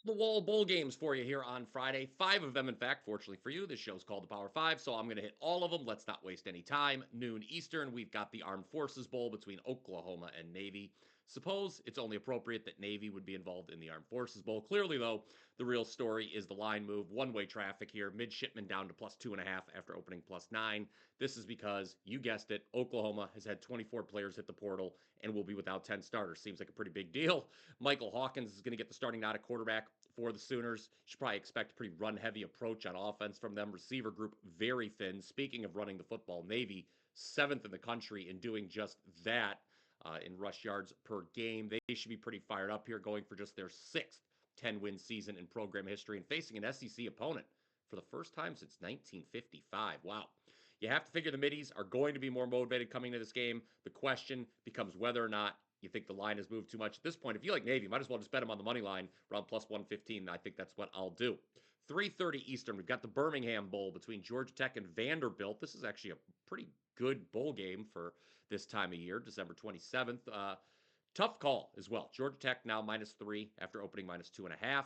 The Wall Bowl games for you here on Friday. 5 of them, in fact, fortunately for you. This show's called the Power 5, so I'm going to hit all of them. Let's not waste any time. Noon Eastern, we've got the Armed Forces Bowl between Oklahoma and Navy. Suppose it's only appropriate that Navy would be involved in the Armed Forces Bowl. Clearly, though, the real story is the line move. One-way traffic here. Midshipman down to plus 2.5 after opening plus 9. This is because, you guessed it, Oklahoma has had 24 players hit the portal and will be without 10 starters. Seems like a pretty big deal. Michael Hawkins is going to get the starting nod at quarterback for the Sooners. You should probably expect a pretty run-heavy approach on offense from them. Receiver group very thin. Speaking of running the football, Navy 7th in the country in doing just that in rush yards per game. They should be pretty fired up here, going for just their 6th 10-win season in program history and facing an SEC opponent for the first time since 1955. Wow. You have to figure the middies are going to be more motivated coming into this game. The question becomes whether or not you think the line has moved too much at this point. If you like Navy, might as well just bet them on the money line around plus 115. I think that's what I'll do. 3:30 Eastern, we've got the Birmingham Bowl between Georgia Tech and Vanderbilt. This is actually a pretty good bowl game for this time of year, December 27th. Tough call as well. Georgia Tech now -3 after opening -2.5.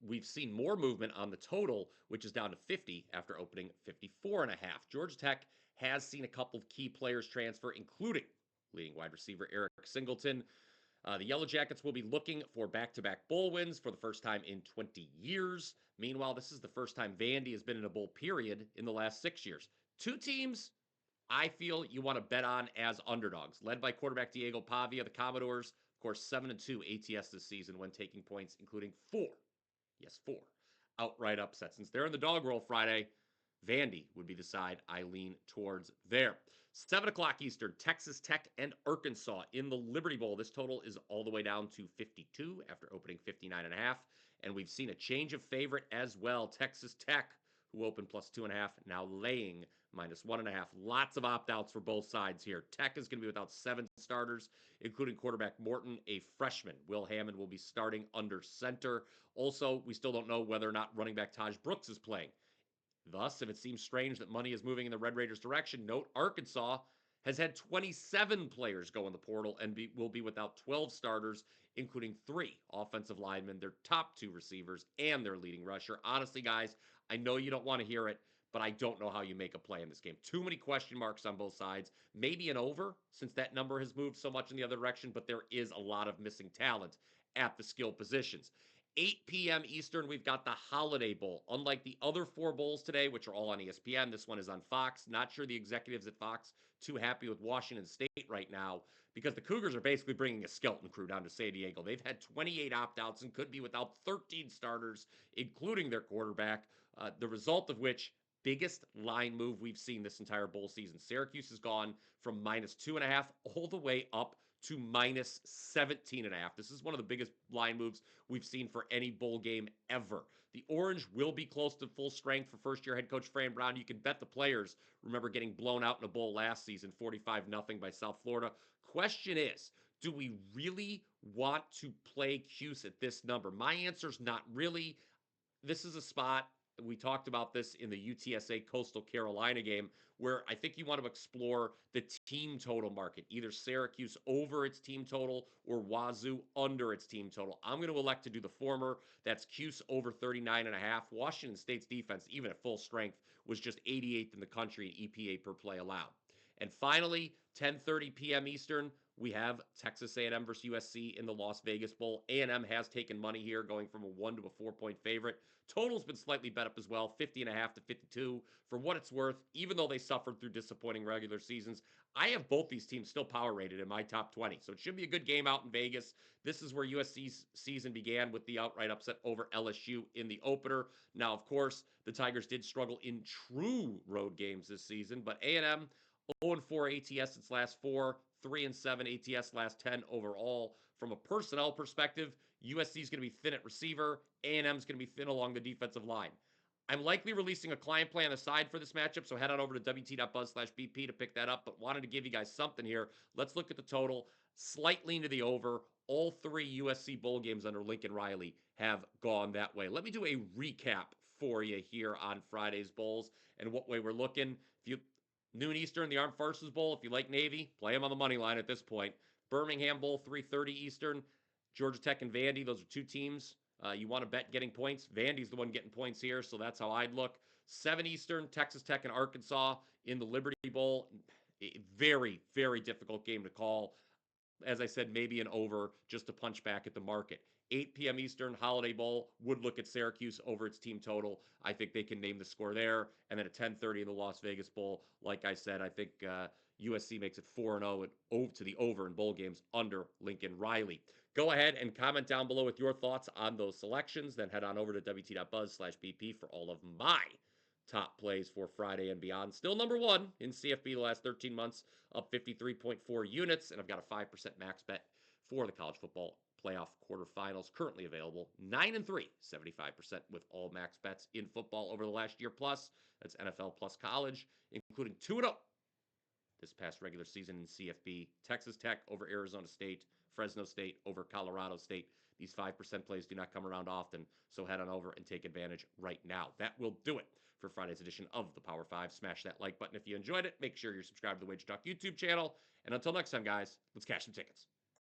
We've seen more movement on the total, which is down to 50 after opening 54.5. Georgia Tech has seen a couple of key players transfer, including leading wide receiver Eric Singleton. The Yellow Jackets will be looking for back-to-back bowl wins for the first time in 20 years. Meanwhile, this is the first time Vandy has been in a bowl period in the last 6 years. Two teams I feel you want to bet on as underdogs, led by quarterback Diego Pavia, the Commodores. Of course, 7-2 ATS this season when taking points, including 4, yes, 4 outright upsets. Since they're in the dog roll Friday, Vandy would be the side I lean towards there. 7 o'clock Eastern, Texas Tech and Arkansas in the Liberty Bowl. This total is all the way down to 52 after opening 59.5. And we've seen a change of favorite as well. Texas Tech, who opened plus 2.5, now laying -1.5. Lots of opt-outs for both sides here. Tech is going to be without 7 starters, including quarterback Morton, a freshman. Will Hammond will be starting under center. Also, we still don't know whether or not running back Taj Brooks is playing. Thus, if it seems strange that money is moving in the Red Raiders' direction, note Arkansas has had 27 players go in the portal and will be without 12 starters, including 3 offensive linemen, their top 2 receivers, and their leading rusher. Honestly, guys, I know you don't want to hear it, but I don't know how you make a play in this game. Too many question marks on both sides. Maybe an over, since that number has moved so much in the other direction, but there is a lot of missing talent at the skill positions. 8 p.m. Eastern, we've got the Holiday Bowl. Unlike the other 4 bowls today, which are all on ESPN, this one is on Fox. Not sure the executives at Fox too happy with Washington State right now because the Cougars are basically bringing a skeleton crew down to San Diego. They've had 28 opt-outs and could be without 13 starters, including their quarterback, the result of which biggest line move we've seen this entire bowl season. Syracuse has gone from -2.5 all the way up to -17.5. This is one of the biggest line moves we've seen for any bowl game ever. The Orange will be close to full strength for first-year head coach Fran Brown. You can bet the players remember getting blown out in a bowl last season, 45-0 by South Florida. Question is, do we really want to play Cuse at this number? My answer is not really. This is a spot, we talked about this in the UTSA Coastal Carolina game, where I think you want to explore the team total market, either Syracuse over its team total or Wazoo under its team total. I'm going to elect to do the former. That's Cuse over 39.5. Washington State's defense, even at full strength, was just 88th in the country in EPA per play allowed. And finally, 10:30 p.m. Eastern, we have Texas A&M versus USC in the Las Vegas Bowl. A&M has taken money here, going from a 1 to a 4-point favorite. Total's been slightly bet up as well, 50.5 to 52. For what it's worth, even though they suffered through disappointing regular seasons, I have both these teams still power rated in my top 20. So it should be a good game out in Vegas. This is where USC's season began with the outright upset over LSU in the opener. Now, of course, the Tigers did struggle in true road games this season, but A&M 0-4 ATS its last 4, 3-7 ATS last 10 overall. From a personnel perspective, USC is going to be thin at receiver. A&M is going to be thin along the defensive line. I'm likely releasing a client play on the side for this matchup, so head on over to wt.buzz/BP to pick that up, but wanted to give you guys something here. Let's look at the total. Slight lean to the over. All 3 USC bowl games under Lincoln Riley have gone that way. Let me do a recap for you here on Friday's bowls and what way we're looking. If you Noon Eastern, the Armed Forces Bowl. If you like Navy, play them on the money line at this point. Birmingham Bowl, 3:30 Eastern. Georgia Tech and Vandy, those are 2 teams You want to bet getting points. Vandy's the one getting points here, so that's how I'd look. 7 Eastern, Texas Tech and Arkansas in the Liberty Bowl. Very, very difficult game to call. As I said, maybe an over just to punch back at the market. 8 p.m. Eastern, Holiday Bowl, would look at Syracuse over its team total. I think they can name the score there. And then at 10:30 in the Las Vegas Bowl, like I said, I think USC makes it 4-0 to the over in bowl games under Lincoln Riley. Go ahead and comment down below with your thoughts on those selections. Then head on over to wt.buzz/pp for all of my top plays for Friday and beyond. Still number one in CFB the last 13 months, up 53.4 units, and I've got a 5% max bet for the college football playoff quarterfinals currently available. 9-3, 75% with all max bets in football over the last year plus. That's NFL plus college, including 2-0 this past regular season in CFB. Texas Tech over Arizona State, Fresno State over Colorado State. These 5% plays do not come around often, so head on over and take advantage right now. That will do it for Friday's edition of the Power 5. Smash that like button if you enjoyed it. Make sure you're subscribed to the WagerTalk YouTube channel. And until next time, guys, let's cash some tickets.